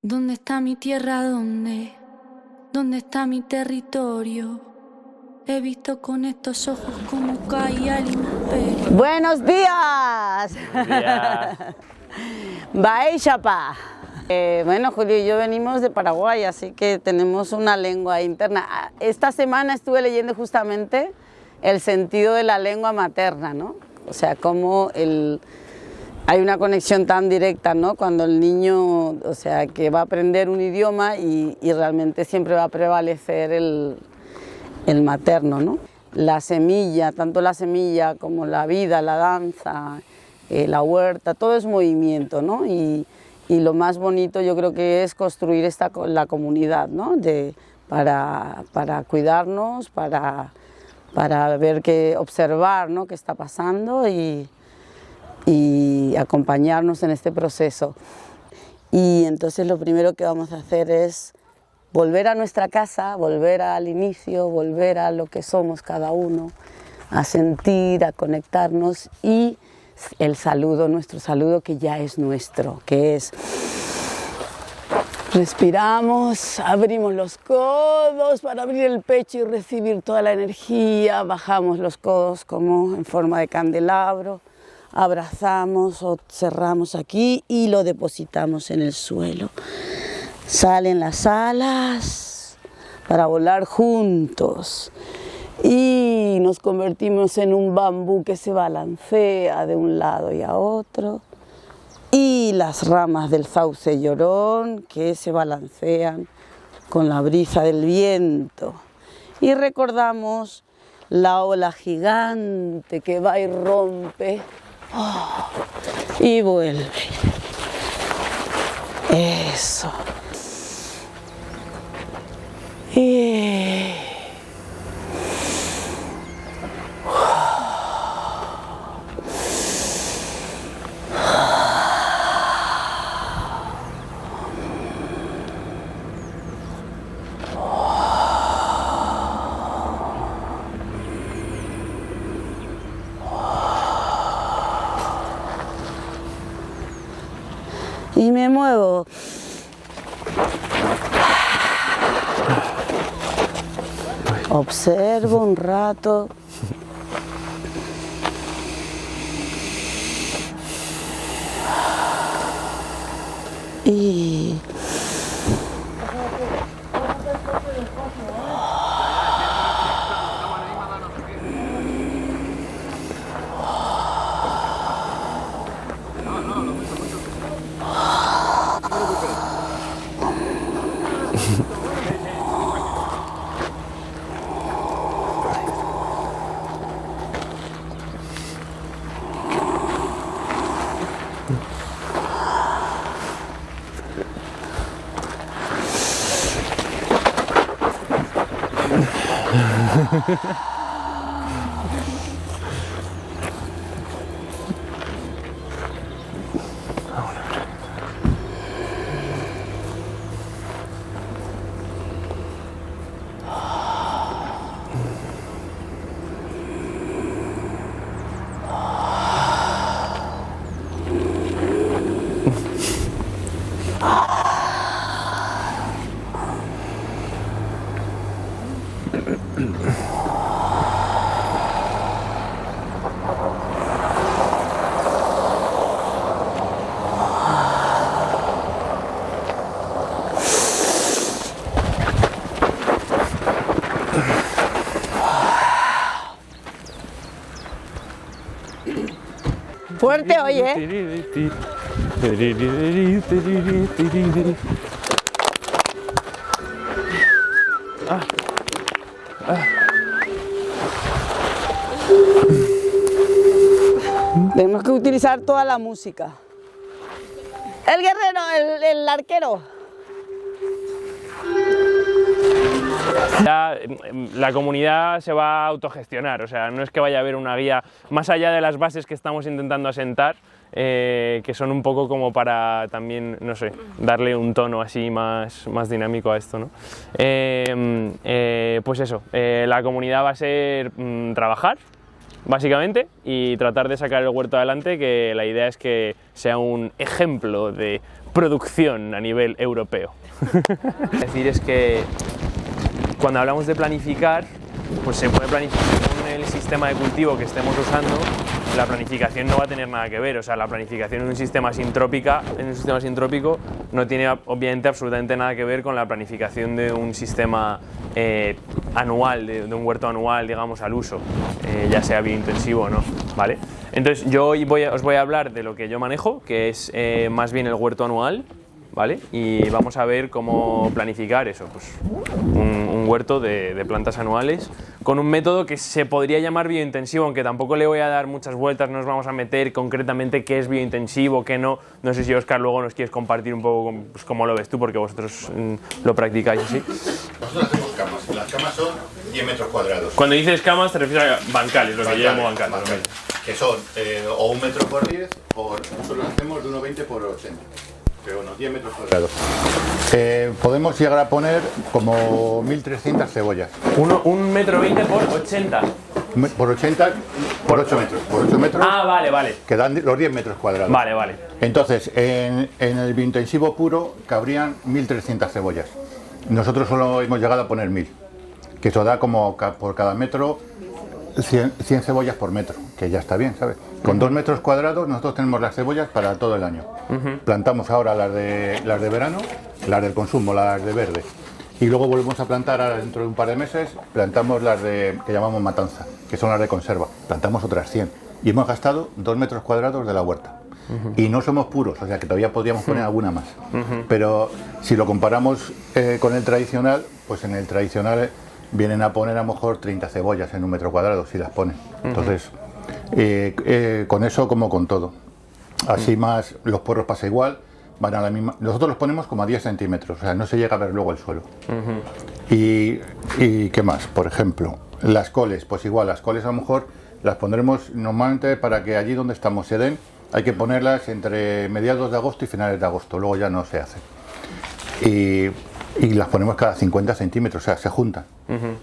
¿Dónde está mi tierra? ¿Dónde está mi territorio? He visto con estos ojos cómo caía el imperio. ¡Buenos días! Buenos días. Baixapa. Bueno, Julio y yo venimos de Paraguay, así que tenemos una lengua interna. Esta semana estuve leyendo justamente el sentido de la lengua materna, ¿no? O sea, cómo hay una conexión tan directa, ¿no? Cuando el niño, o sea, que va a aprender un idioma y realmente siempre va a prevalecer el materno, ¿no? La semilla, tanto la semilla como la vida, la danza, la huerta, todo es movimiento, ¿no? Y lo más bonito yo creo que es construir la comunidad, ¿no? Para cuidarnos, para observar, ¿no? Qué está pasando y acompañarnos en este proceso. Y entonces lo primero que vamos a hacer es volver a nuestra casa, volver al inicio, volver a lo que somos cada uno, a sentir, a conectarnos y el saludo, nuestro saludo que ya es nuestro, que es respiramos, abrimos los codos para abrir el pecho y recibir toda la energía, bajamos los codos como en forma de candelabro, abrazamos o cerramos aquí y lo depositamos en el suelo. Salen las alas para volar juntos y nos convertimos en un bambú que se balancea de un lado y a otro y las ramas del sauce llorón que se balancean con la brisa del viento y recordamos la ola gigante que va y rompe y vuelve. Eso. Y me muevo. Observo un rato. Y fuerte, oye. Tenemos que utilizar toda la música. El guerrero, el arquero. Ya, la comunidad se va a autogestionar, o sea, no es que vaya a haber una guía más allá de las bases que estamos intentando asentar, que son un poco como para también, no sé, darle un tono así más dinámico a esto, ¿no? Pues eso, la comunidad va a ser trabajar, básicamente, y tratar de sacar el huerto adelante, que la idea es que sea un ejemplo de producción a nivel europeo. Decir es que cuando hablamos de planificar, pues se puede planificar con el sistema de cultivo que estemos usando. La planificación no va a tener nada que ver, o sea, la planificación en un sistema sintrópico no tiene obviamente absolutamente nada que ver con la planificación de un sistema anual, de un huerto anual, digamos, al uso, ya sea biointensivo o no, ¿vale? Entonces yo hoy os voy a hablar de lo que yo manejo, que es más bien el huerto anual, ¿vale? Y vamos a ver cómo planificar eso, pues un huerto de plantas anuales con un método que se podría llamar biointensivo, aunque tampoco le voy a dar muchas vueltas, no nos vamos a meter concretamente qué es biointensivo, qué no. No sé si, Óscar, luego nos quieres compartir un poco pues, cómo lo ves tú, porque vosotros lo practicáis así. Nosotros hacemos camas, y las camas son 10 metros cuadrados. Cuando dices camas te refieres a bancales, lo que yo llamo bancales. Que son o 1 metro por 10, o nosotros lo hacemos de 1,20 por 80. Pero unos 10 metros cuadrados. Podemos llegar a poner como 1.300 cebollas. 1,20 metro por 80. Por 80, por 8 metros. Por 8 metros. Ah, vale. Que dan los 10 metros cuadrados. Vale. Entonces, en el biointensivo puro cabrían 1.300 cebollas. Nosotros solo hemos llegado a poner 1.000. Que eso da como por cada metro 100 cebollas por metro, que ya está bien, ¿sabes? Con 2 metros cuadrados nosotros tenemos las cebollas para todo el año. Plantamos ahora las de verano, las del consumo, las de verde. Y luego volvemos a plantar ahora dentro de un par de meses, plantamos las que llamamos matanza, que son las de conserva. Plantamos otras 100. Y hemos gastado 2 metros cuadrados de la huerta. Y no somos puros, o sea que todavía podríamos poner alguna más. Pero si lo comparamos con el tradicional, pues en el tradicional vienen a poner a lo mejor 30 cebollas en 1 metro cuadrado, si las ponen. Entonces, con eso como con todo. Así más, los puerros pasa igual, van a la misma. Nosotros los ponemos como a 10 centímetros, o sea, no se llega a ver luego el suelo. Y ¿qué más? Por ejemplo, las coles, pues igual, las coles a lo mejor las pondremos normalmente para que allí donde estamos se den, hay que ponerlas entre mediados de agosto y finales de agosto, luego ya no se hace. Y las ponemos cada 50 centímetros, o sea, se juntan,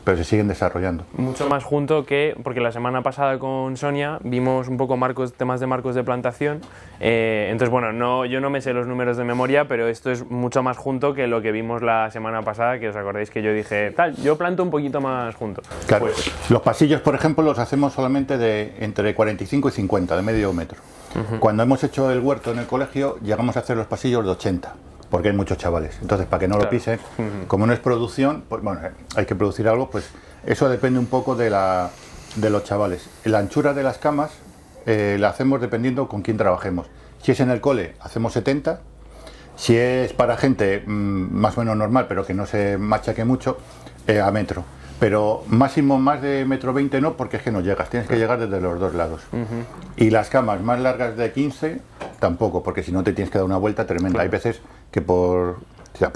pero se siguen desarrollando. Mucho más junto que, porque la semana pasada con Sonia vimos un poco temas de marcos de plantación, entonces bueno, yo no me sé los números de memoria, pero esto es mucho más junto que lo que vimos la semana pasada, que os acordáis que yo dije, yo planto un poquito más junto. Claro, pues, los pasillos, por ejemplo, los hacemos solamente de entre 45 y 50, de medio metro. Cuando hemos hecho el huerto en el colegio, llegamos a hacer los pasillos de 80. Porque hay muchos chavales, entonces para que no lo pisen, como no es producción, pues bueno, hay que producir algo, pues eso depende un poco de los chavales. La anchura de las camas la hacemos dependiendo con quién trabajemos. Si es en el cole, hacemos 70, si es para gente más o menos normal, pero que no se machaque mucho, a metro. Pero máximo más de 1,20 m no, porque es que no llegas, tienes que llegar desde los dos lados. Y las camas más largas de 15 tampoco, porque si no te tienes que dar una vuelta tremenda. Hay veces que puedes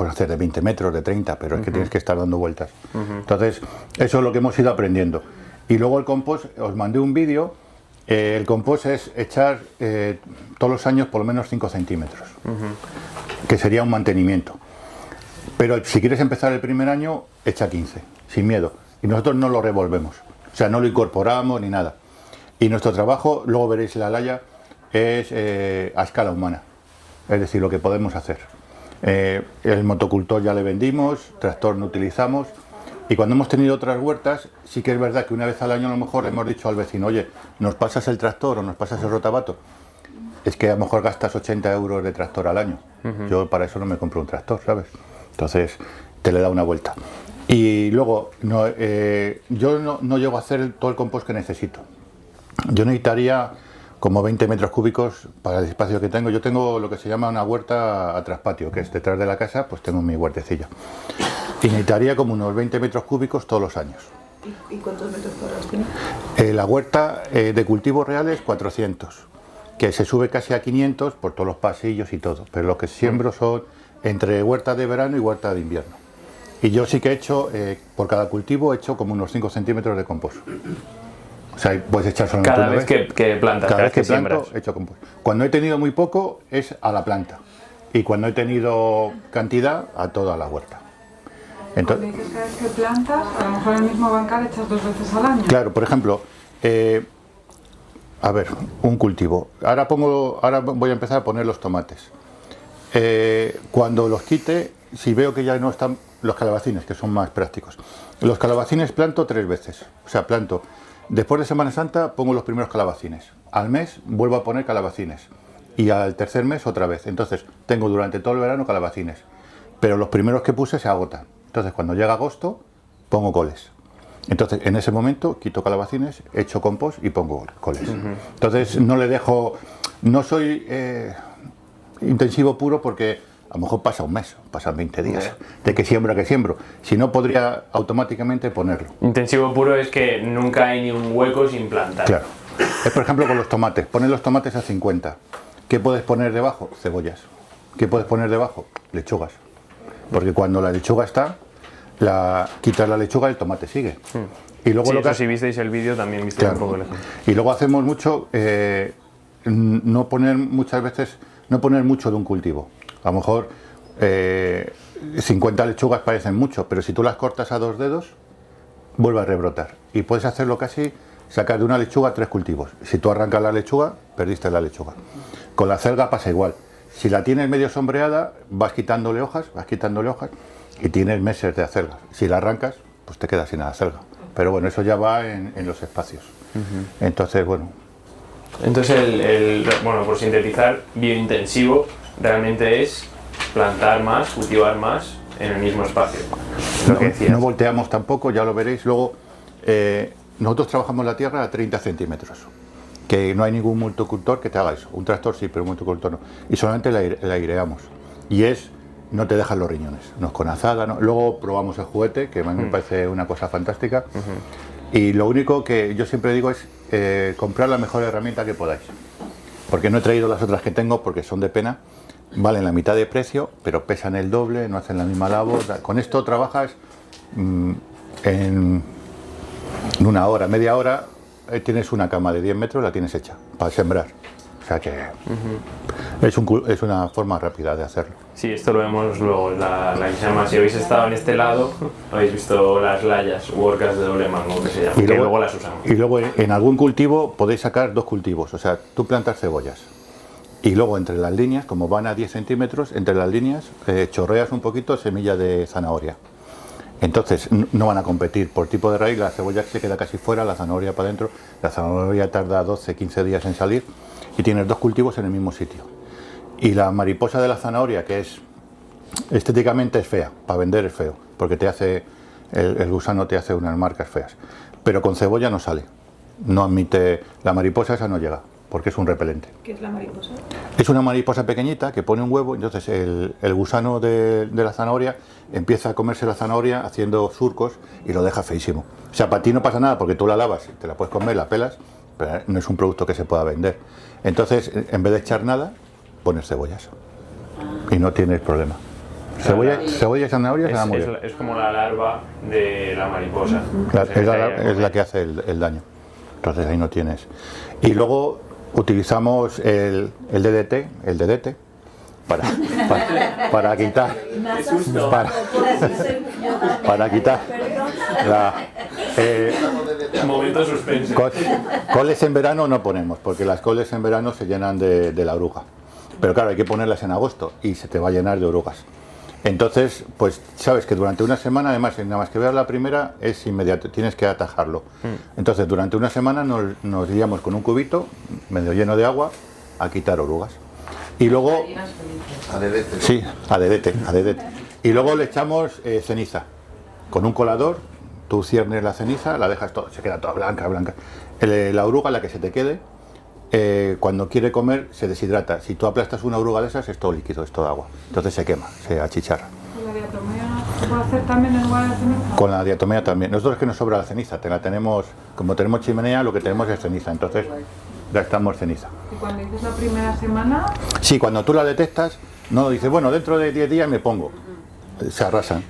hacer de 20 metros, de 30, pero es que tienes que estar dando vueltas. Entonces, eso es lo que hemos ido aprendiendo. Y luego el compost, os mandé un vídeo, el compost es echar todos los años por lo menos 5 centímetros, que sería un mantenimiento. Pero si quieres empezar el primer año, echa 15, sin miedo. Y nosotros no lo revolvemos, o sea, no lo incorporamos ni nada. Y nuestro trabajo, luego veréis la laya, es a escala humana, es decir, lo que podemos hacer. El motocultor ya le vendimos, tractor no utilizamos, y cuando hemos tenido otras huertas, sí que es verdad que una vez al año a lo mejor hemos dicho al vecino, oye, ¿nos pasas el tractor o nos pasas el rotavato? Es que a lo mejor gastas 80 euros de tractor al año. Yo para eso no me compro un tractor, ¿sabes? Entonces te le da una vuelta. Y luego, yo no llego a hacer todo el compost que necesito. Yo necesitaría como 20 metros cúbicos para el espacio que tengo. Yo tengo lo que se llama una huerta a traspatio, que es detrás de la casa, pues tengo mi huertecilla. Y necesitaría como unos 20 metros cúbicos todos los años. ¿Y cuántos metros cuadrados tiene? La huerta de cultivos reales, 400, que se sube casi a 500 por todos los pasillos y todo. Pero lo que siembro son entre huerta de verano y huerta de invierno. Y yo sí que he hecho, por cada cultivo, he hecho como unos 5 centímetros de compost. O sea, puedes echar solamente cada vez que plantas, cada vez que planto, siembras. he hecho compost. Cuando he tenido muy poco, es a la planta. Y cuando he tenido cantidad, a toda la huerta. Entonces, dices cada vez que plantas, a lo mejor el mismo bancal echas 2 veces al año. Claro, por ejemplo, a ver, un cultivo. Ahora voy a empezar a poner los tomates. Cuando los quite, si veo que ya no están los calabacines, que son más prácticos. Los calabacines planto 3 veces. O sea, planto. Después de Semana Santa pongo los primeros calabacines. Al mes vuelvo a poner calabacines. Y al tercer mes otra vez. Entonces tengo durante todo el verano calabacines. Pero los primeros que puse se agotan. Entonces cuando llega agosto pongo coles. Entonces en ese momento quito calabacines, echo compost y pongo coles. Entonces no le dejo... No soy intensivo puro porque a lo mejor pasa un mes, pasan 20 días de que siembro. Si no, podría automáticamente ponerlo. Intensivo puro es que nunca hay ni un hueco sin plantar. Claro. Es por ejemplo con los tomates. Pones los tomates a 50. ¿Qué puedes poner debajo? Cebollas. ¿Qué puedes poner debajo? Lechugas. Porque cuando la lechuga está, quitas la lechuga y el tomate sigue. Y luego Sí, si visteis el vídeo también visteis un poco el ejemplo. Y luego hacemos mucho, no poner mucho de un cultivo. A lo mejor 50 lechugas parecen mucho, pero si tú las cortas a 2 dedos, vuelve a rebrotar. Y puedes hacerlo casi, sacar de una lechuga 3 cultivos. Si tú arrancas la lechuga, perdiste la lechuga. Con la acelga pasa igual. Si la tienes medio sombreada, vas quitándole hojas y tienes meses de acelga. Si la arrancas, pues te quedas sin acelga. Pero bueno, eso ya va en los espacios. Entonces, bueno. Entonces, bueno, por sintetizar, biointensivo realmente es plantar más, cultivar más en el mismo espacio. Lo que decías. No volteamos tampoco, ya lo veréis. Luego, nosotros trabajamos la tierra a 30 centímetros. Que no hay ningún multicultor que te haga eso. Un tractor sí, pero un multicultor no. Y solamente la aireamos. Y no te dejan los riñones. No es con azada, ¿no? Luego probamos el juguete, que a mí me parece una cosa fantástica. Y lo único que yo siempre digo es comprar la mejor herramienta que podáis. Porque no he traído las otras que tengo porque son de pena. Valen la mitad de precio, pero pesan el doble, no hacen la misma labor. Con esto trabajas en una hora, media hora, tienes una cama de 10 metros, la tienes hecha para sembrar. O sea que es una forma rápida de hacerlo. Sí, esto lo vemos luego, la llama. Si habéis estado en este lado, habéis visto las layas u orcas de doble mango, que se llaman, que luego las usamos. Y luego en algún cultivo podéis sacar 2 cultivos, o sea, tú plantas cebollas. Y luego entre las líneas, como van a 10 centímetros, entre las líneas chorreas un poquito semilla de zanahoria. Entonces no van a competir por tipo de raíz, la cebolla se queda casi fuera, la zanahoria para adentro, la zanahoria tarda 12-15 días en salir y tienes 2 cultivos en el mismo sitio. Y la mariposa de la zanahoria, que es estéticamente es fea, para vender es feo, porque el gusano te hace unas marcas feas, pero con cebolla no sale, no admite, la mariposa esa no llega, porque es un repelente. ¿Qué es la mariposa? Es una mariposa pequeñita que pone un huevo, entonces el gusano de la zanahoria empieza a comerse la zanahoria haciendo surcos y lo deja feísimo. O sea, para ti no pasa nada porque tú la lavas, te la puedes comer, la pelas, pero no es un producto que se pueda vender. Entonces, en vez de echar nada, pones cebollas y no tienes problema. Cebolla y zanahoria se va a morir. Es como la larva de la mariposa. Es la que hace el daño. Entonces ahí no tienes. Y luego utilizamos el DDT para quitar momento suspenso. Coles en verano no ponemos, porque las coles en verano se llenan de la oruga. Pero claro, hay que ponerlas en agosto y se te va a llenar de orugas. Entonces, pues sabes que durante una semana, además, nada más que veas la primera, es inmediato, tienes que atajarlo. Entonces, durante una semana nos guiamos con un cubito medio lleno de agua a quitar orugas. Y luego... ADDT. Sí, ADDT. Y luego le echamos ceniza. Con un colador, tú ciernes la ceniza, la dejas todo, se queda toda blanca. La oruga, la que se te quede, cuando quiere comer, se deshidrata. Si tú aplastas una oruga de esas, es todo líquido, es todo agua. Entonces se quema, se achicharra. ¿Con la diatomea se puede hacer también en lugar de ceniza? Con la diatomea también. Nosotros es que nos sobra la ceniza, como tenemos chimenea, lo que tenemos es ceniza. Entonces gastamos ceniza. ¿Y cuando dices la primera semana? Sí, cuando tú la detectas, no dices, bueno, dentro de 10 días me pongo. Se arrasan.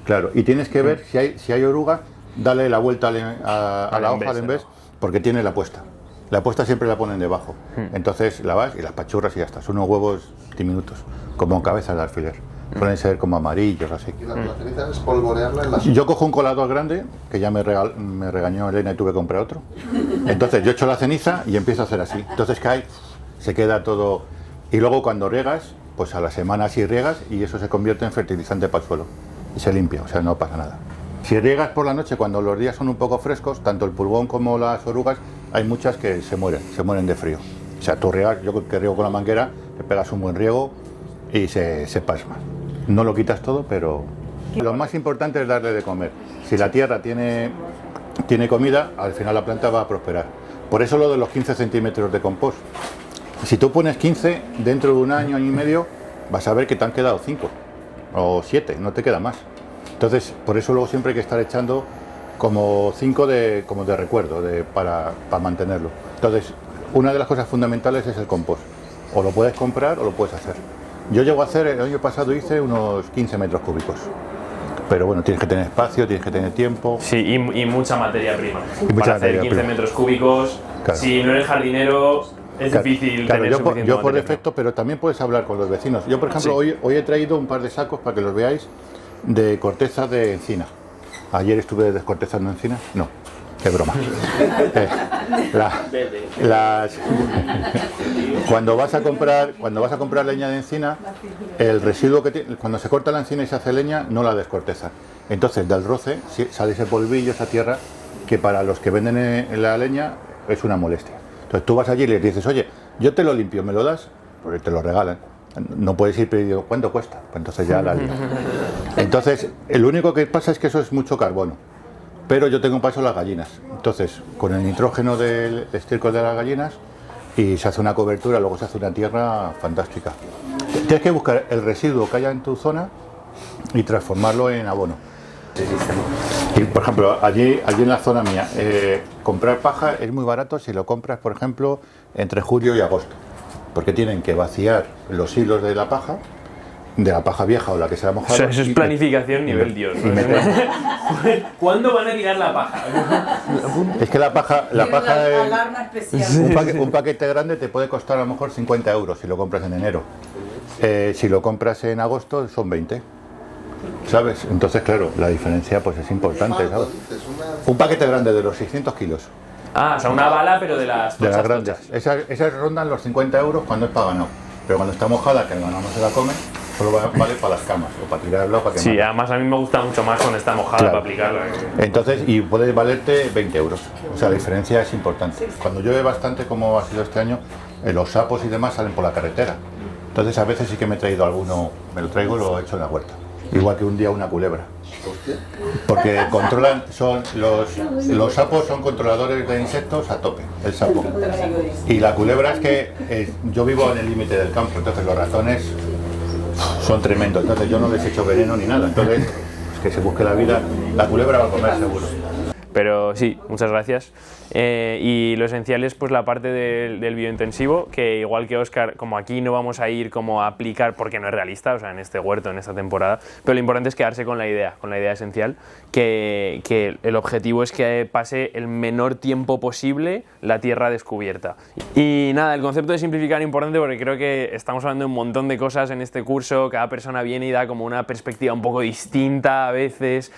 Claro, y tienes que ver si hay orugas, dale la vuelta a la hoja de en vez, porque tiene la puesta. La puesta siempre la ponen debajo. Entonces la vas y las pachurras y ya está. Son unos huevos diminutos, como cabezas de alfiler. Pueden ser como amarillos, así. ¿Y la ceniza es polvorearla en la sopa? Yo cojo un colador grande, que ya me regañó Elena y tuve que comprar otro. Entonces yo echo la ceniza y empiezo a hacer así. Entonces cae, se queda todo. Y luego cuando riegas, pues a la semana si riegas y eso se convierte en fertilizante para el suelo y se limpia, o sea, no pasa nada. Si riegas por la noche cuando los días son un poco frescos, tanto el pulgón como las orugas, hay muchas que se mueren de frío. O sea, tú riegas, yo que riego con la manguera, te pegas un buen riego y se pasma. No lo quitas todo, pero lo más importante es darle de comer. Si la tierra tiene comida, al final la planta va a prosperar. Por eso lo de los 15 centímetros de compost. Si tú pones 15, dentro de un año, año y medio, vas a ver que te han quedado 5 o 7, no te queda más. Entonces, por eso luego siempre hay que estar echando como 5 como de recuerdo, para mantenerlo. Entonces, una de las cosas fundamentales es el compost. O lo puedes comprar o lo puedes hacer. Yo llego a hacer, el año pasado hice unos 15 metros cúbicos. Pero bueno, tienes que tener espacio, tienes que tener tiempo. Sí, y mucha materia prima. Y mucha para hacer materia 15 prima. metros cúbicos, Claro. si no eres jardinero, es difícil tener suficiente yo por materia defecto, pero también puedes hablar con los vecinos. Yo, por ejemplo, Sí. hoy he traído un par de sacos para que los veáis de corteza de encina. Ayer estuve descortezando encina. No, qué broma. Cuando vas a comprar leña de encina, el residuo cuando se corta la encina y se hace leña, no la descortezan. Entonces, del roce sale ese polvillo, esa tierra, que para los que venden la leña es una molestia. Entonces tú vas allí y les dices, oye, yo te lo limpio, ¿me lo das? Porque te lo regalan. No puedes ir pidiendo, ¿cuánto cuesta? Pues entonces ya la lío. Entonces, lo único que pasa es que eso es mucho carbono. Pero yo tengo para eso las gallinas. Entonces, con el nitrógeno del estiércol de las gallinas, y se hace una cobertura, luego se hace una tierra fantástica. Tienes que buscar el residuo que haya en tu zona y transformarlo en abono. Y, por ejemplo, allí en la zona mía, comprar paja es muy barato si lo compras, por ejemplo, entre julio y agosto. Porque tienen que vaciar los hilos de la paja vieja o la que se ha mojado. O sea, eso es planificación nivel Dios, ¿no? ¿Cuándo van a tirar la paja? Es que la paja Alarma especial. un paquete grande te puede costar a lo mejor 50 euros si lo compras en enero. Si lo compras en agosto son 20. ¿Sabes? Entonces, claro, la diferencia pues es importante, ¿sabes? Un paquete grande de los 600 kilos. Ah, o sea, una bala, pero de las De las tochas, grandes. tochas. Esas rondan los 50 euros cuando es para ganado. Pero cuando está mojada, que el ganado no se la come, solo vale para las camas o para tirarla o para quemarla. Sí, además a mí me gusta mucho más cuando está mojada, Claro. para aplicarla. Entonces, y puede valerte 20 euros. O sea, la diferencia es importante. Cuando llueve bastante, como ha sido este año, los sapos y demás salen por la carretera. Entonces, a veces sí que me he traído alguno, me lo traigo y lo he hecho en la huerta. Igual que un día una culebra. Porque controlan, los sapos son controladores de insectos a tope, el sapo. Y la culebra es que yo vivo en el límite del campo, entonces los ratones son tremendos. Entonces yo no les echo veneno ni nada. Entonces, pues que se busque la vida, la culebra va a comer seguro. Pero sí, muchas gracias. Y lo esencial es pues la parte del biointensivo, que igual que Óscar, como aquí no vamos a ir como a aplicar porque no es realista, o sea, en este huerto, en esta temporada, pero lo importante es quedarse con la idea esencial, que el objetivo es que pase el menor tiempo posible la tierra descubierta. Y nada, el concepto de simplificar es importante porque creo que estamos hablando de un montón de cosas en este curso, cada persona viene y da como una perspectiva un poco distinta a veces.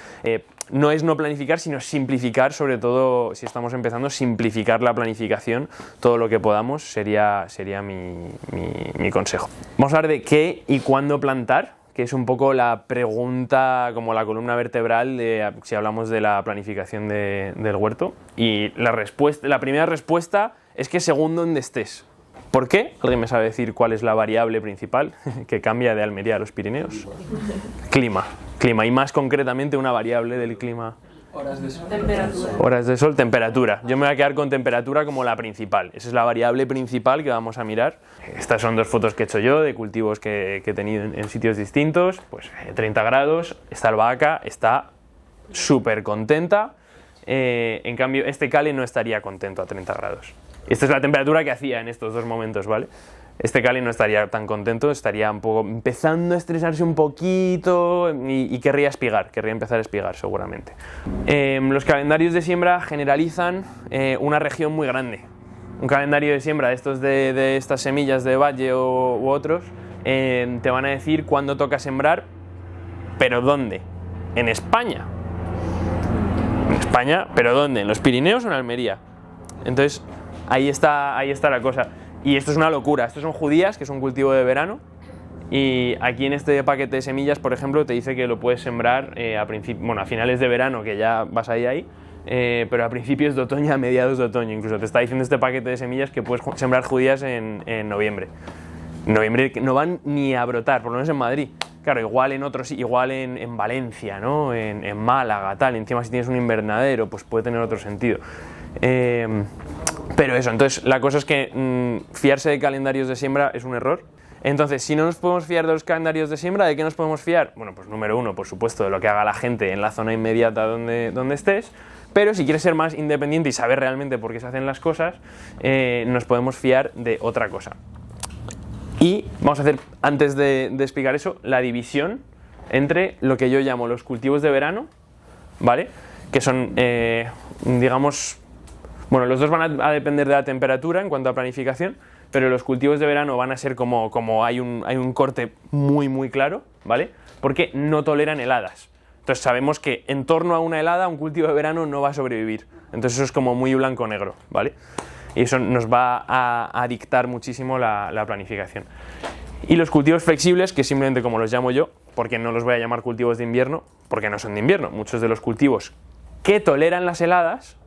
No es no planificar, sino simplificar, sobre todo si estamos empezando, simplificar la planificación, todo lo que podamos, sería mi consejo. Vamos a hablar de qué y cuándo plantar, que es un poco la pregunta, como la columna vertebral, si hablamos de la planificación del huerto. Y la primera respuesta es que según donde estés. ¿Por qué? ¿Alguien me sabe decir cuál es la variable principal que cambia de Almería a los Pirineos? Clima, y más concretamente una variable del clima. Horas de sol. Temperatura. Horas de sol, temperatura. Yo me voy a quedar con temperatura como la principal. Esa es la variable principal que vamos a mirar. Estas son 2 fotos que he hecho yo de cultivos que he tenido en sitios distintos. Pues 30 grados, esta albahaca está súper contenta. En cambio, este cale no estaría contento a 30 grados. Esta es la temperatura que hacía en estos 2 momentos, ¿vale? Este cali no estaría tan contento, estaría un poco empezando a estresarse un poquito y querría empezar a espigar seguramente. Los calendarios de siembra generalizan una región muy grande. Un calendario de siembra de estos de estas semillas de valle u otros te van a decir cuándo toca sembrar, pero ¿dónde? En España. En España, ¿pero dónde? ¿En los Pirineos o en Almería? Entonces, ahí está la cosa. Y esto es una locura. Estos son judías, que es un cultivo de verano, Y aquí en este paquete de semillas, por ejemplo, te dice que lo puedes sembrar a finales de verano, que ya vas ahí, pero a principios de otoño, a mediados de otoño. Incluso te está diciendo este paquete de semillas que puedes sembrar judías en noviembre. En noviembre no van ni a brotar, por lo menos en Madrid. Claro, igual en otros, igual en Valencia, ¿no? En Málaga, tal. Encima si tienes un invernadero, pues puede tener otro sentido. Pero eso, entonces la cosa es que fiarse de calendarios de siembra es un error. Entonces, si no nos podemos fiar de los calendarios de siembra, ¿de qué nos podemos fiar? Bueno, pues número uno, por supuesto, de lo que haga la gente en la zona inmediata donde estés. Pero si quieres ser más independiente y saber realmente por qué se hacen las cosas, nos podemos fiar de otra cosa. Y vamos a hacer, antes de explicar eso, la división entre lo que yo llamo los cultivos de verano, ¿vale? Que son, digamos, bueno, los dos van a depender de la temperatura en cuanto a planificación, pero los cultivos de verano van a ser como hay un corte muy claro, ¿vale? Porque no toleran heladas. Entonces sabemos que en torno a una helada un cultivo de verano no va a sobrevivir. Entonces eso es como muy blanco-negro, ¿vale? Y eso nos va a dictar muchísimo la planificación. Y los cultivos flexibles, que simplemente como los llamo yo, porque no los voy a llamar cultivos de invierno, porque no son de invierno. Muchos de los cultivos que toleran las heladas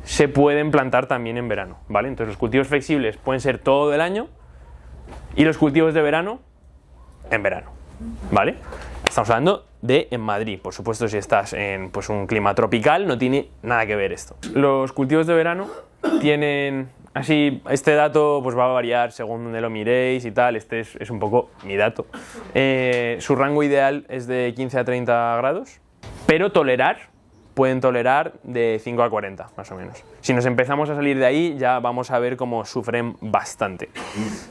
se pueden plantar también en verano, ¿vale? Entonces los cultivos flexibles pueden ser todo el año y los cultivos de verano en verano, ¿vale? Estamos hablando de en Madrid, por supuesto si estás en pues, un clima tropical no tiene nada que ver esto. Los cultivos de verano tienen, así, este dato pues va a variar según donde lo miréis y tal, este es un poco mi dato. Su rango ideal es de 15 a 30 grados, pero pueden tolerar de 5 a 40, más o menos. Si nos empezamos a salir de ahí, ya vamos a ver cómo sufren bastante.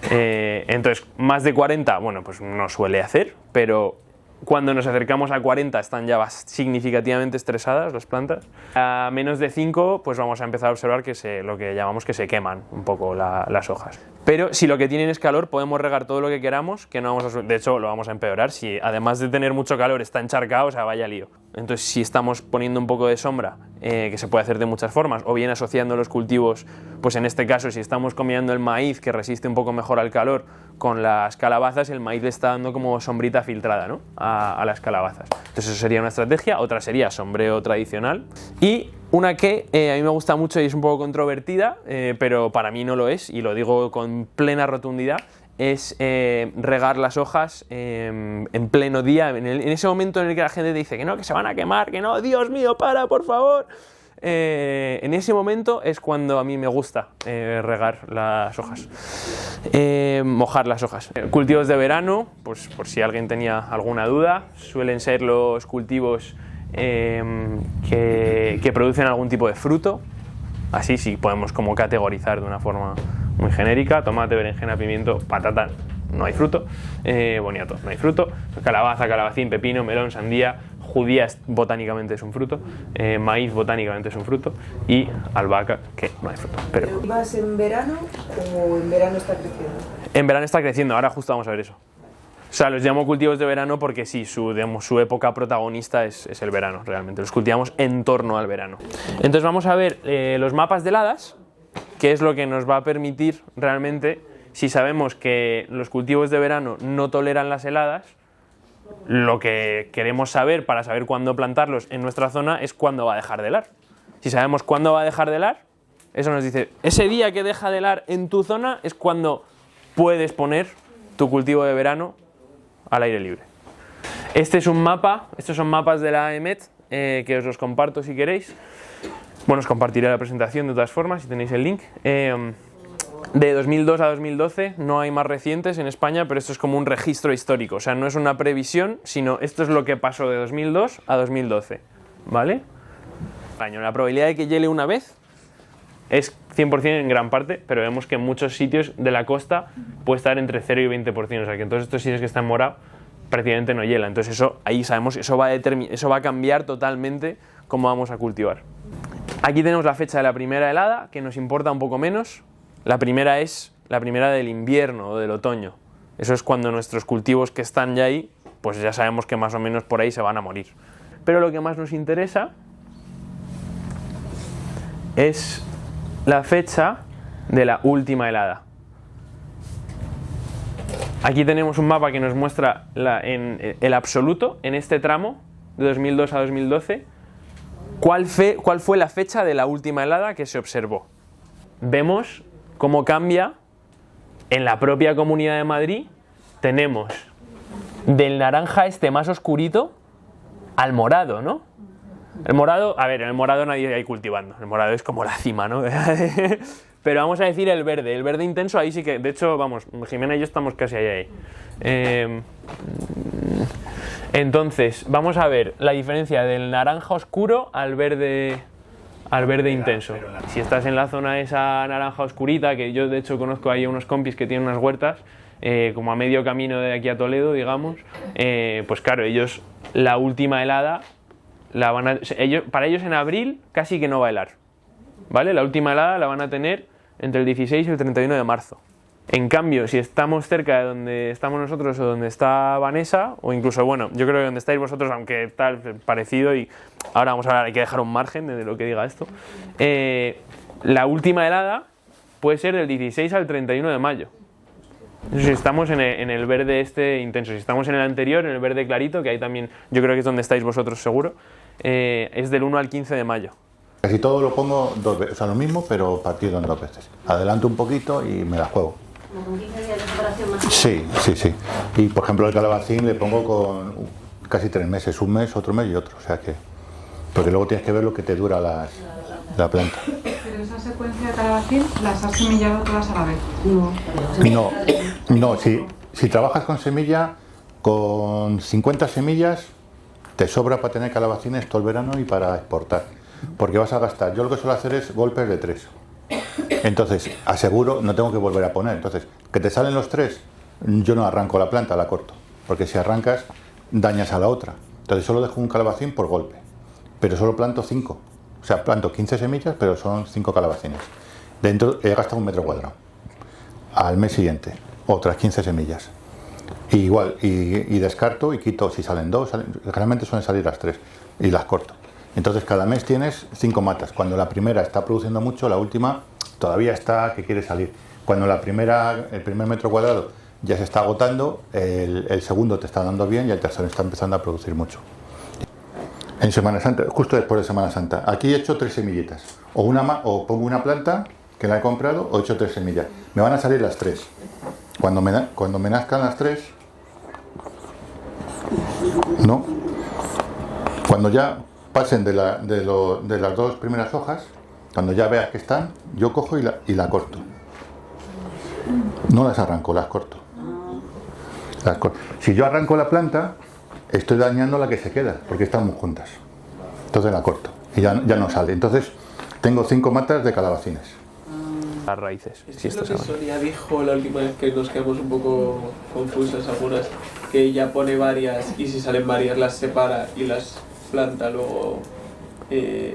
Entonces, más de 40, bueno, pues no suele hacer, pero cuando nos acercamos a 40 están ya significativamente estresadas las plantas. A menos de 5, pues vamos a empezar a observar que lo que llamamos que se queman un poco las hojas. Pero si lo que tienen es calor, podemos regar todo lo que queramos, que no vamos a, de hecho lo vamos a empeorar. Si además de tener mucho calor está encharcado, o sea, vaya lío. Entonces si estamos poniendo un poco de sombra, que se puede hacer de muchas formas, o bien asociando los cultivos, pues en este caso si estamos combinando el maíz, que resiste un poco mejor al calor, con las calabazas, el maíz le está dando como sombrita filtrada, ¿no? a las calabazas. Entonces eso sería una estrategia. Otra sería sombreo tradicional. Y una que a mí me gusta mucho y es un poco controvertida, pero para mí no lo es, y lo digo con plena rotundidad, es regar las hojas en pleno día, en ese momento en el que la gente dice que no, que se van a quemar, que no, Dios mío, para, por favor. En ese momento es cuando a mí me gusta regar las hojas, mojar las hojas. Cultivos de verano, pues por si alguien tenía alguna duda, suelen ser los cultivos que producen algún tipo de fruto. Así sí podemos como categorizar de una forma muy genérica: tomate, berenjena, pimiento, patata, no hay fruto, boniato, no hay fruto, calabaza, calabacín, pepino, melón, sandía, judía botánicamente es un fruto, maíz botánicamente es un fruto, y albahaca, que no hay fruto. ¿Pero vas en verano o en verano está creciendo? En verano está creciendo, ahora justo vamos a ver eso. O sea, los llamo cultivos de verano porque sí, su época protagonista es el verano, realmente. Los cultivamos en torno al verano. Entonces vamos a ver los mapas de heladas, que es lo que nos va a permitir realmente, si sabemos que los cultivos de verano no toleran las heladas, lo que queremos saber para saber cuándo plantarlos en nuestra zona es cuándo va a dejar de helar. Si sabemos cuándo va a dejar de helar, eso nos dice, ese día que deja de helar en tu zona es cuando puedes poner tu cultivo de verano al aire libre. Este es un mapa, estos son mapas de la EMET, que os los comparto si queréis. Bueno, os compartiré la presentación de todas formas si tenéis el link. De 2002 a 2012, no hay más recientes en España, pero esto es como un registro histórico, o sea, no es una previsión, sino esto es lo que pasó de 2002 a 2012, ¿vale? La probabilidad de que hiele una vez es 100% en gran parte, pero vemos que en muchos sitios de la costa puede estar entre 0 y 20%, o sea que en todos estos sitios que están en morado prácticamente no hiela. Entonces eso, ahí sabemos, eso va a cambiar totalmente cómo vamos a cultivar. Aquí tenemos la fecha de la primera helada, que nos importa un poco menos. La primera es la primera del invierno o del otoño. Eso es cuando nuestros cultivos que están ya ahí, pues ya sabemos que más o menos por ahí se van a morir. Pero lo que más nos interesa es la fecha de la última helada. Aquí tenemos un mapa que nos muestra en el absoluto, en este tramo, de 2002 a 2012, cuál fue la fecha de la última helada que se observó. Vemos cómo cambia en la propia Comunidad de Madrid. Tenemos del naranja este más oscurito al morado, ¿no? El morado, a ver, en el morado nadie hay cultivando, el morado es como la cima, ¿no? Pero vamos a decir el verde intenso, ahí sí que, de hecho, vamos, Jimena y yo estamos casi ahí. Entonces, vamos a ver la diferencia del naranja oscuro al verde intenso. Si estás en la zona de esa naranja oscurita, que yo de hecho conozco ahí unos compis que tienen unas huertas, como a medio camino de aquí a Toledo, digamos, pues claro, ellos la última helada para ellos en abril casi que no va a helar, ¿vale? La última helada la van a tener entre el 16 y el 31 de marzo. En cambio, si estamos cerca de donde estamos nosotros o donde está Vanessa, o incluso, bueno, yo creo que donde estáis vosotros, aunque tal parecido, y ahora vamos a hablar, hay que dejar un margen de lo que diga esto, la última helada puede ser del 16 al 31 de mayo. Eso si estamos en el verde este intenso. Si estamos en el anterior, en el verde clarito, que ahí también yo creo que es donde estáis vosotros seguro, es del 1 al 15 de mayo. Casi todo lo pongo dos veces, o sea, lo mismo, pero partido en dos veces. Adelanto un poquito y me la juego. ¿Con 15 días de separación más? Sí. Y por ejemplo el calabacín le pongo con casi 3 meses, un mes, otro mes y otro. O sea que, porque luego tienes que ver lo que te dura la planta. Pero esa secuencia de calabacín las has semillado todas a la vez. No, si trabajas con semilla, con 50 semillas te sobra para tener calabacines todo el verano y para exportar. Porque vas a gastar, yo lo que suelo hacer es golpes de 3. Entonces, aseguro, no tengo que volver a poner. Entonces, que te salen los 3, yo no arranco la planta, la corto. Porque si arrancas, dañas a la otra. Entonces, solo dejo un calabacín por golpe. Pero solo planto 5. O sea, planto 15 semillas, pero son 5 calabacines. Dentro he gastado 1 metro cuadrado. Al mes siguiente, otras 15 semillas. Y igual, y descarto y quito, si salen 2, generalmente suelen salir las 3, y las corto. Entonces cada mes tienes 5 matas. Cuando la primera está produciendo mucho, la última todavía está que quiere salir. Cuando el primer metro cuadrado ya se está agotando, el segundo te está dando bien y el tercero está empezando a producir mucho. En Semana Santa, justo después de Semana Santa, aquí he hecho 3 semillitas. O pongo una planta que la he comprado o he hecho 3 semillas. Me van a salir las 3. Cuando me nazcan las 3, ¿no? Cuando ya pasen de las 2 primeras hojas, cuando ya veas que están, yo cojo y la corto. No las arranco, las corto. Si yo arranco la planta, estoy dañando la que se queda, porque están muy juntas. Entonces la corto y ya no sale. Entonces tengo 5 matas de calabacines. Las raíces. Esto es lo que Sonia dijo la última vez, que nos quedamos un poco confusas algunas, que ella pone varias y si salen varias las separa y las planta luego,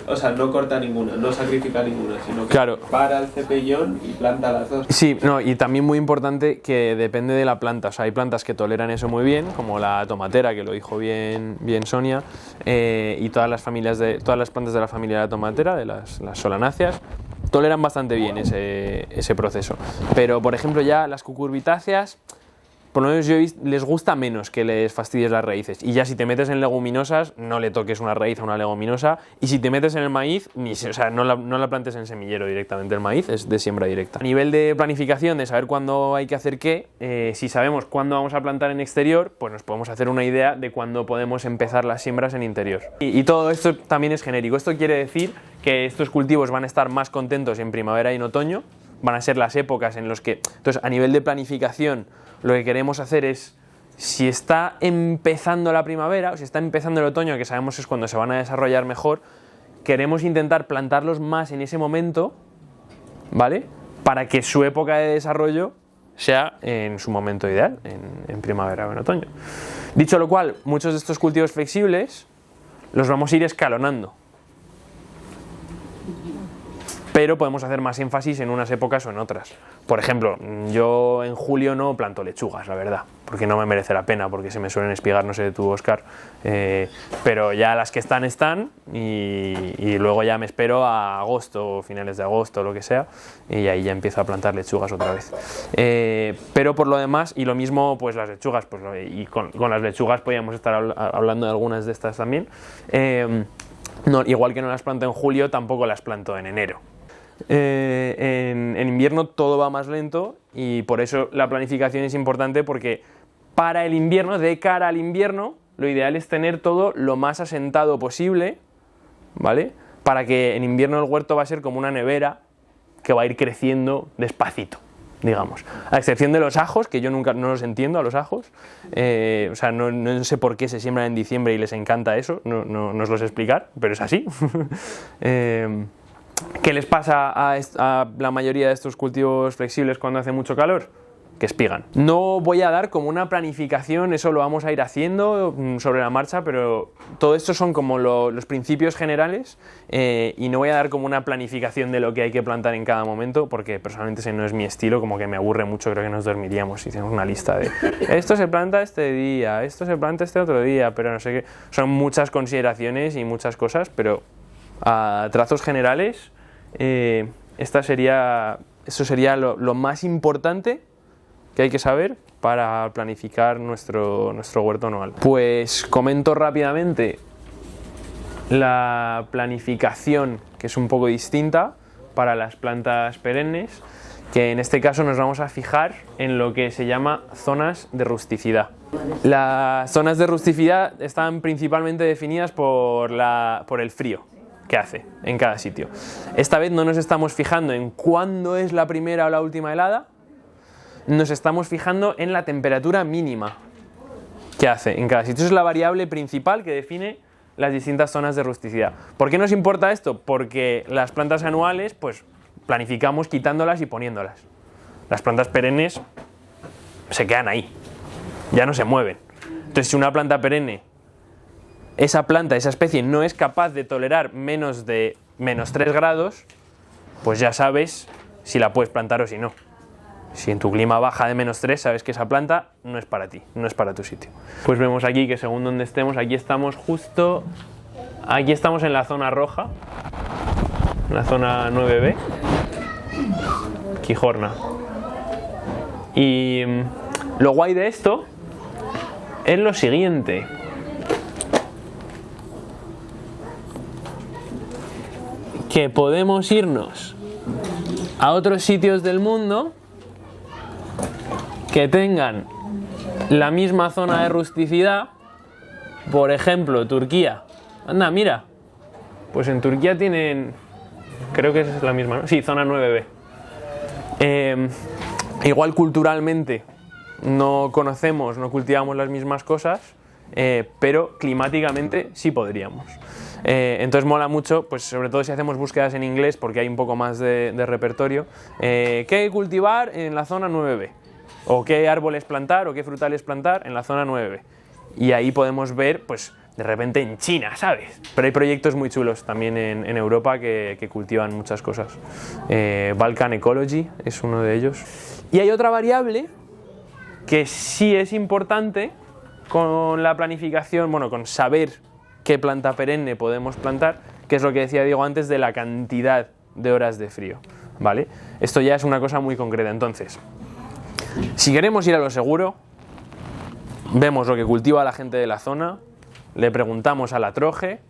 o sea, no corta ninguna, no sacrifica ninguna, sino que para el cepellón y planta las 2. Sí, no, y también muy importante que depende de la planta. O sea, hay plantas que toleran eso muy bien, como la tomatera, que lo dijo bien Sonia, y todas las plantas de la familia de la tomatera, de las solanáceas, toleran bastante bien ese proceso. Pero, por ejemplo, ya las cucurbitáceas, por lo menos yo les gusta menos que les fastidies las raíces. Y ya si te metes en leguminosas, no le toques una raíz a una leguminosa. Y si te metes en el maíz, no la plantes en semillero directamente. El maíz es de siembra directa. A nivel de planificación, de saber cuándo hay que hacer qué, si sabemos cuándo vamos a plantar en exterior, pues nos podemos hacer una idea de cuándo podemos empezar las siembras en interior. Y todo esto también es genérico. Esto quiere decir que estos cultivos van a estar más contentos en primavera y en otoño. Van a ser las épocas en las que... Entonces, a nivel de planificación, lo que queremos hacer es, si está empezando la primavera o si está empezando el otoño, que sabemos es cuando se van a desarrollar mejor, queremos intentar plantarlos más en ese momento, ¿vale? Para que su época de desarrollo sea en su momento ideal, en primavera o en otoño. Dicho lo cual, muchos de estos cultivos flexibles los vamos a ir escalonando. pero podemos hacer más énfasis en unas épocas o en otras. Por ejemplo, yo en julio no planto lechugas, la verdad, porque no me merece la pena, porque se me suelen espigar, no sé de tú, Óscar, pero ya las que están y luego ya me espero a agosto, finales de agosto, lo que sea, y ahí ya empiezo a plantar lechugas otra vez. Pero por lo demás, y lo mismo pues las lechugas, pues, y con las lechugas podríamos estar hablando de algunas de estas también. No, igual que no las planto en julio, tampoco las planto en enero. En invierno todo va más lento y por eso la planificación es importante, porque para el invierno, de cara al invierno, lo ideal es tener todo lo más asentado posible, ¿vale? Para que en invierno el huerto va a ser como una nevera que va a ir creciendo despacito, digamos. A excepción de los ajos, que yo nunca no los entiendo a los ajos, o sea, no sé por qué se siembran en diciembre y les encanta eso, no os lo sé explicar, pero es así. ¿Qué les pasa a la mayoría de estos cultivos flexibles cuando hace mucho calor? Que espigan. No voy a dar como una planificación, eso lo vamos a ir haciendo sobre la marcha, pero todo esto son como los principios generales, y no voy a dar como una planificación de lo que hay que plantar en cada momento, porque personalmente ese no es mi estilo, como que me aburre mucho, creo que nos dormiríamos si hacemos una lista de esto se planta este día, esto se planta este otro día, pero no sé qué. Son muchas consideraciones y muchas cosas, pero a trazos generales, eso sería lo más importante que hay que saber para planificar nuestro huerto anual. Pues comento rápidamente la planificación, que es un poco distinta para las plantas perennes, que en este caso nos vamos a fijar en lo que se llama zonas de rusticidad. Las zonas de rusticidad están principalmente definidas por el frío que hace en cada sitio. Esta vez no nos estamos fijando en cuándo es la primera o la última helada, nos estamos fijando en la temperatura mínima que hace en cada sitio. Esa es la variable principal que define las distintas zonas de rusticidad. ¿Por qué nos importa esto? Porque las plantas anuales, pues planificamos quitándolas y poniéndolas. Las plantas perennes se quedan ahí, ya no se mueven. Entonces, si una planta perenne, esa especie no es capaz de tolerar menos de -3 grados, pues ya sabes si la puedes plantar o si no. Si en tu clima baja de -3, sabes que esa planta no es para ti, no es para tu sitio. Pues vemos aquí que según donde estemos, aquí estamos en la zona roja, en la zona 9B, Quijorna. Y lo guay de esto es lo siguiente. Que podemos irnos a otros sitios del mundo que tengan la misma zona de rusticidad, por ejemplo, Turquía. Anda, mira, pues en Turquía tienen, creo que es la misma, ¿no? Sí, zona 9B. Igual culturalmente no conocemos, no cultivamos las mismas cosas, pero climáticamente sí podríamos. Entonces mola mucho, pues sobre todo si hacemos búsquedas en inglés, porque hay un poco más de repertorio, qué cultivar en la zona 9B, o qué árboles plantar o qué frutales plantar en la zona 9B. Y ahí podemos ver, pues de repente en China, ¿sabes? Pero hay proyectos muy chulos también en Europa que cultivan muchas cosas. Balkan Ecology es uno de ellos. Y hay otra variable que sí es importante con la planificación, bueno, con saber qué planta perenne podemos plantar, que es lo que decía Diego antes de la cantidad de horas de frío, ¿vale? Esto ya es una cosa muy concreta. Entonces, si queremos ir a lo seguro, vemos lo que cultiva la gente de la zona, le preguntamos a la troje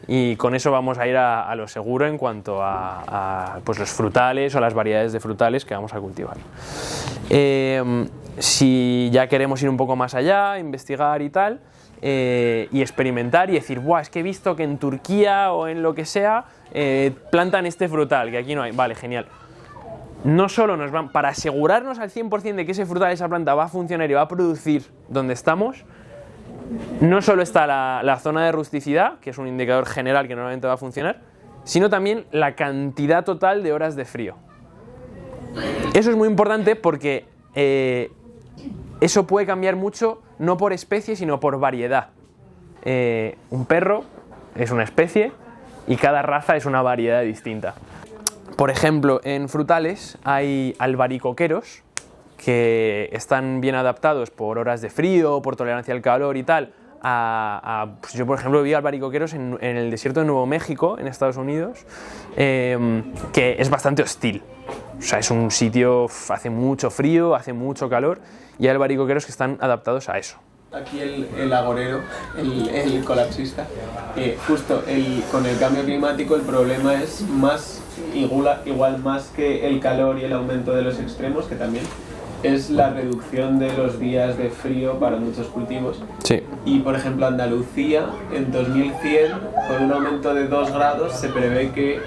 y con eso vamos a ir a lo seguro en cuanto a pues los frutales o las variedades de frutales que vamos a cultivar. Si ya queremos ir un poco más allá, investigar y tal, y experimentar y decir, buah, es que he visto que en Turquía o en lo que sea plantan este frutal, que aquí no hay, vale, genial. No solo nos van, para asegurarnos al 100% de que ese frutal, esa planta va a funcionar y va a producir donde estamos, no solo está la zona de rusticidad, que es un indicador general que normalmente va a funcionar, sino también la cantidad total de horas de frío. Eso es muy importante porque eso puede cambiar mucho, no por especie, sino por variedad. Un perro es una especie y cada raza es una variedad distinta. Por ejemplo, en frutales hay albaricoqueros que están bien adaptados por horas de frío, por tolerancia al calor y tal. Pues yo, por ejemplo, vi albaricoqueros en el desierto de Nuevo México, en Estados Unidos, que es bastante hostil. O sea, es un sitio, hace mucho frío, hace mucho calor, y hay albaricoqueros que están adaptados a eso. Aquí el agorero, el colapsista, justo con el cambio climático el problema es más, igual más que el calor y el aumento de los extremos, que también es la reducción de los días de frío para muchos cultivos. Sí. Y por ejemplo Andalucía en 2100 con un aumento de 2 grados se prevé que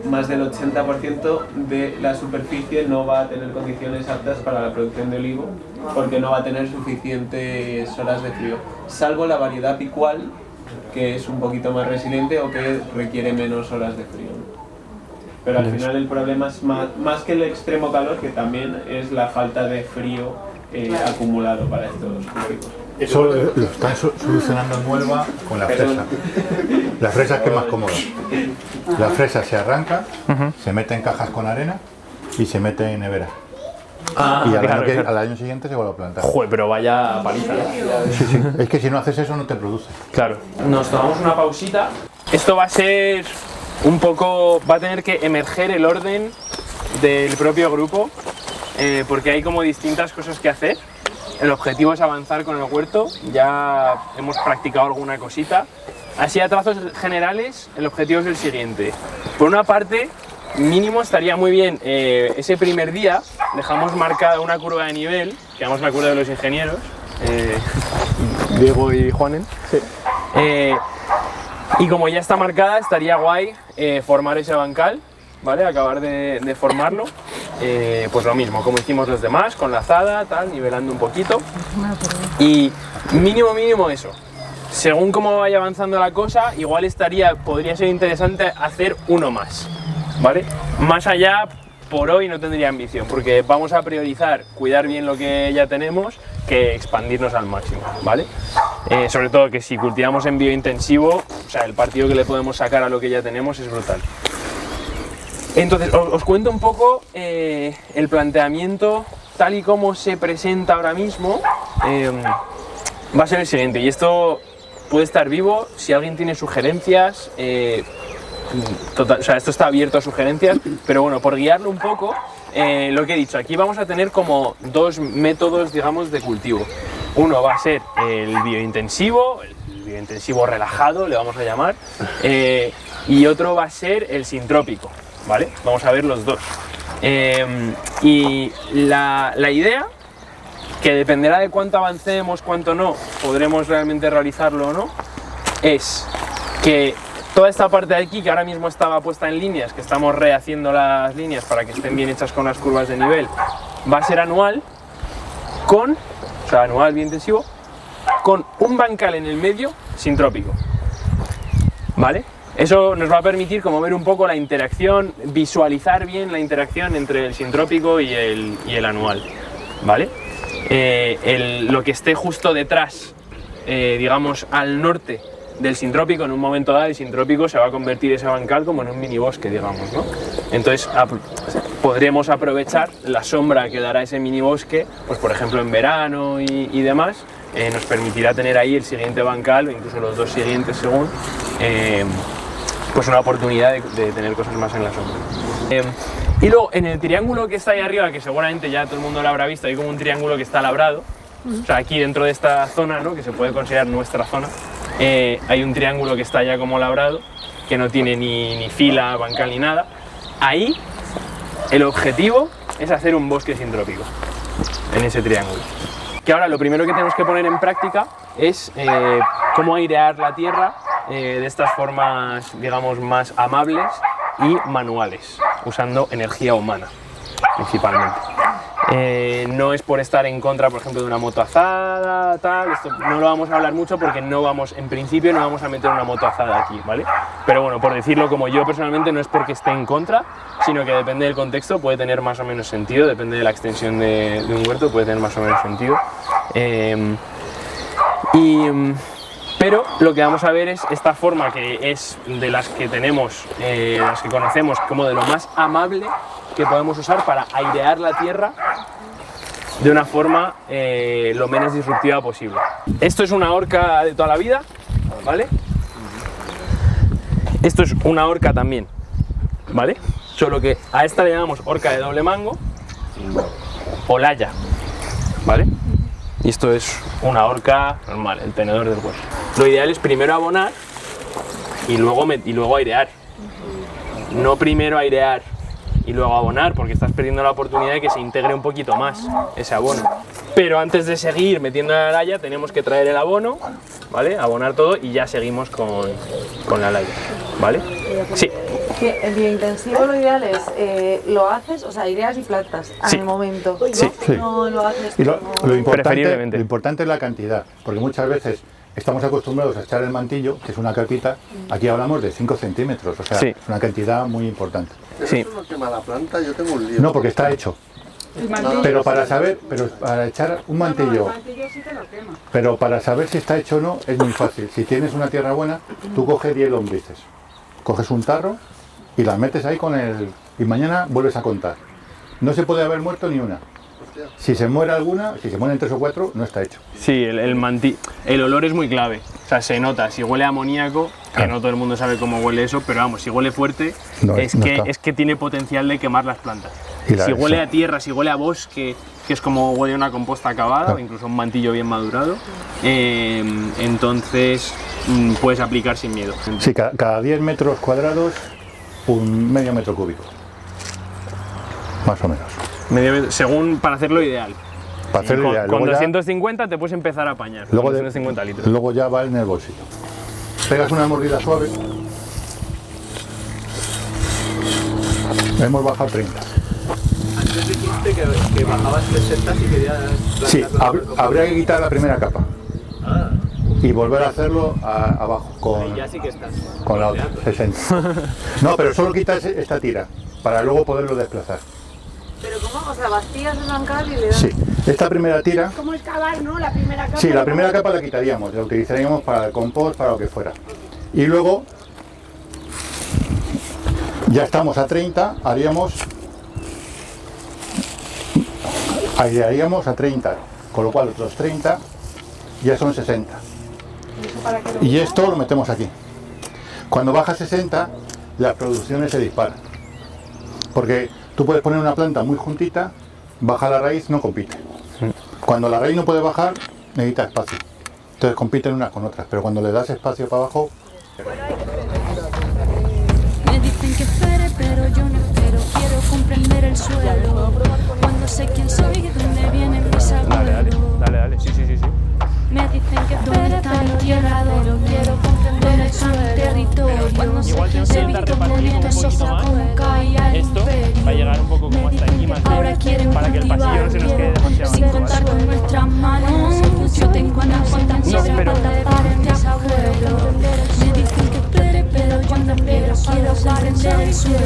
más del 80% de la superficie no va a tener condiciones aptas para la producción de olivo porque no va a tener suficientes horas de frío, salvo la variedad picual, que es un poquito más resiliente o que requiere menos horas de frío. Pero al final el problema es más que el extremo calor, que también es la falta de frío acumulado para estos cultivos. Eso lo están solucionando en Huelva con la fresa. La fresa es que es más cómoda. La fresa se arranca, se mete en cajas con arena y se mete en nevera. Y al año siguiente se vuelve a plantar. Joder, pero vaya paliza. Sí, sí. Es que si no haces eso no te produce. Claro. Nos tomamos una pausita. Esto va a ser un poco... va a tener que emerger el orden del propio grupo, porque hay como distintas cosas que hacer. El objetivo es avanzar con el huerto, ya hemos practicado alguna cosita. Así a trazos generales, el objetivo es el siguiente. Por una parte, mínimo estaría muy bien ese primer día, dejamos marcada una curva de nivel, que además me acuerdo de los ingenieros, Diego y Juanen. Sí. Y como ya está marcada, estaría guay formar ese bancal, ¿vale? Acabar de formarlo. Pues lo mismo, como hicimos los demás, con la azada, tal, nivelando un poquito. Y mínimo eso. Según cómo vaya avanzando la cosa, igual podría ser interesante hacer uno más, ¿vale? Más allá, por hoy no tendría ambición, porque vamos a priorizar cuidar bien lo que ya tenemos que expandirnos al máximo, ¿vale? Sobre todo que si cultivamos en biointensivo, o sea, el partido que le podemos sacar a lo que ya tenemos es brutal. Entonces, os cuento un poco el planteamiento tal y como se presenta ahora mismo. Va a ser el siguiente, y esto puede estar vivo si alguien tiene sugerencias. O sea, esto está abierto a sugerencias, pero bueno, por guiarlo un poco, lo que he dicho, aquí vamos a tener como dos métodos, digamos, de cultivo. Uno va a ser el biointensivo relajado, le vamos a llamar, y otro va a ser el sintrópico. ¿Vale? Vamos a ver los dos. Y la idea, que dependerá de cuánto avancemos, cuánto no, podremos realmente realizarlo o no, es que toda esta parte de aquí, que ahora mismo estaba puesta en líneas, que estamos rehaciendo las líneas para que estén bien hechas con las curvas de nivel, va a ser anual, anual biointensivo, con un bancal en el medio sintrópico. ¿Vale? Eso nos va a permitir como ver un poco la interacción, visualizar bien la interacción entre el sintrópico y el anual, ¿vale? Lo que esté justo detrás, digamos al norte del sintrópico, en un momento dado el sintrópico se va a convertir ese bancal como en un mini bosque, digamos, ¿no? Entonces podremos aprovechar la sombra que dará ese mini bosque, pues por ejemplo en verano y demás, nos permitirá tener ahí el siguiente bancal o incluso los dos siguientes según, pues una oportunidad de tener cosas más en la sombra. Y luego en el triángulo que está ahí arriba, que seguramente ya todo el mundo lo habrá visto, hay como un triángulo que está labrado, o sea, aquí dentro de esta zona, ¿no?, que se puede considerar nuestra zona, hay un triángulo que está ya como labrado, que no tiene ni fila, bancal ni nada. Ahí el objetivo es hacer un bosque sintrópico en ese triángulo. Que ahora lo primero que tenemos que poner en práctica es cómo airear la tierra de estas formas, digamos, más amables y manuales, usando energía humana, principalmente. No es por estar en contra, por ejemplo, de una motoazada, tal, esto no lo vamos a hablar mucho porque en principio no vamos a meter una motoazada aquí, ¿vale? Pero bueno, por decirlo como yo personalmente, no es porque esté en contra, sino que depende del contexto, puede tener más o menos sentido, depende de la extensión de un huerto, puede tener más o menos sentido. Pero lo que vamos a ver es esta forma que es de las que tenemos, de las que conocemos como de lo más amable que podemos usar para airear la tierra de una forma lo menos disruptiva posible. Esto es una horca de toda la vida, ¿vale? Esto es una horca también, ¿vale? Solo que a esta le llamamos horca de doble mango o laya, ¿vale? Y esto es una horca normal, el tenedor del huerto. Lo ideal es primero abonar y luego airear. No primero airear y luego abonar, porque estás perdiendo la oportunidad de que se integre un poquito más ese abono. Pero antes de seguir metiendo la laya tenemos que traer el abono, ¿vale? Abonar todo y ya seguimos con la laya, ¿vale? Sí. Que en biointensivo lo ideal es, lo haces, o sea, aireas y plantas al momento. Sí. No lo haces. Y lo preferiblemente. importante es la cantidad, porque muchas veces estamos acostumbrados a echar el mantillo, que es una capita, aquí hablamos de 5 centímetros, o sea, es una cantidad muy importante. ¿Eso no quema la planta? Yo tengo un lío. No, porque está hecho. Pero para echar un mantillo, pero para saber si está hecho o no es muy fácil. Si tienes una tierra buena, tú coges 10 lombrices, coges un tarro y las metes ahí y mañana vuelves a contar. No se puede haber muerto ni una. Si se muere alguna, si se mueren 3 o 4, no está hecho. Sí, el olor es muy clave. O sea, se nota, si huele a amoníaco, que no todo el mundo sabe cómo huele eso, pero vamos, si huele fuerte, es que tiene potencial de quemar las plantas. Si huele a tierra, si huele a bosque, que es como huele una composta acabada, o incluso un mantillo bien madurado, entonces puedes aplicar sin miedo. Sí, cada 10 metros cuadrados, un medio metro cúbico. Más o menos. Según para hacerlo ideal. Para hacerlo ideal. Con 250 te puedes empezar a apañar. Luego, 250 litros. Luego ya va en el bolsillo. Pegas una mordida suave. Hemos bajado 30. Antes dijiste que bajabas 60 si querías... Sí, habría que quitar la primera capa. Y volver a hacerlo abajo con, ya sí que estás con la otra, 60. No, pero solo quitas esta tira para luego poderlo desplazar. Pero ¿cómo? O sea, vacías el bancal y le das... Sí, esta primera tira... Como el cavar, ¿no? La primera capa... Sí, la primera capa la quitaríamos, la utilizaríamos para el compost, para lo que fuera. Y luego, ya estamos a 30, airearíamos a 30, con lo cual otros 30 ya son 60. Y esto lo metemos aquí. Cuando baja a 60, las producciones se disparan. Porque tú puedes poner una planta muy juntita, baja la raíz, no compite. Cuando la raíz no puede bajar, necesita espacio. Entonces compiten unas con otras, pero cuando le das espacio para abajo... Me dicen que espere, pero yo no espero. Quiero comprender el suelo. Cuando sé quién soy y dónde vienen mis abuelos. Dale, sí. Me dicen que espere, pero tierra adoro. Quiero comprender el suelo. Territorio. Cuando sé quién soy y dónde estos ojos como cae al esto va a llegar un poco como hasta aquí más ahora quieren para que el pasillo no se nos quede demasiado sin contar con nuestras manos. Yo tengo unas cuantas piedras para tapar este agujero. Me dicen que espere, pero yo no espero. Quiero comprender el suelo.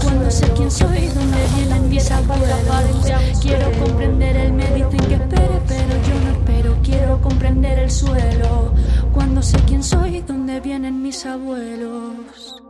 Cuando sé quién soy y dónde vienen mis abuelos. Quiero comprender el me dicen que espere, pero yo no espero. Quiero comprender el suelo. Cuando sé quién soy y dónde vienen mis abuelos.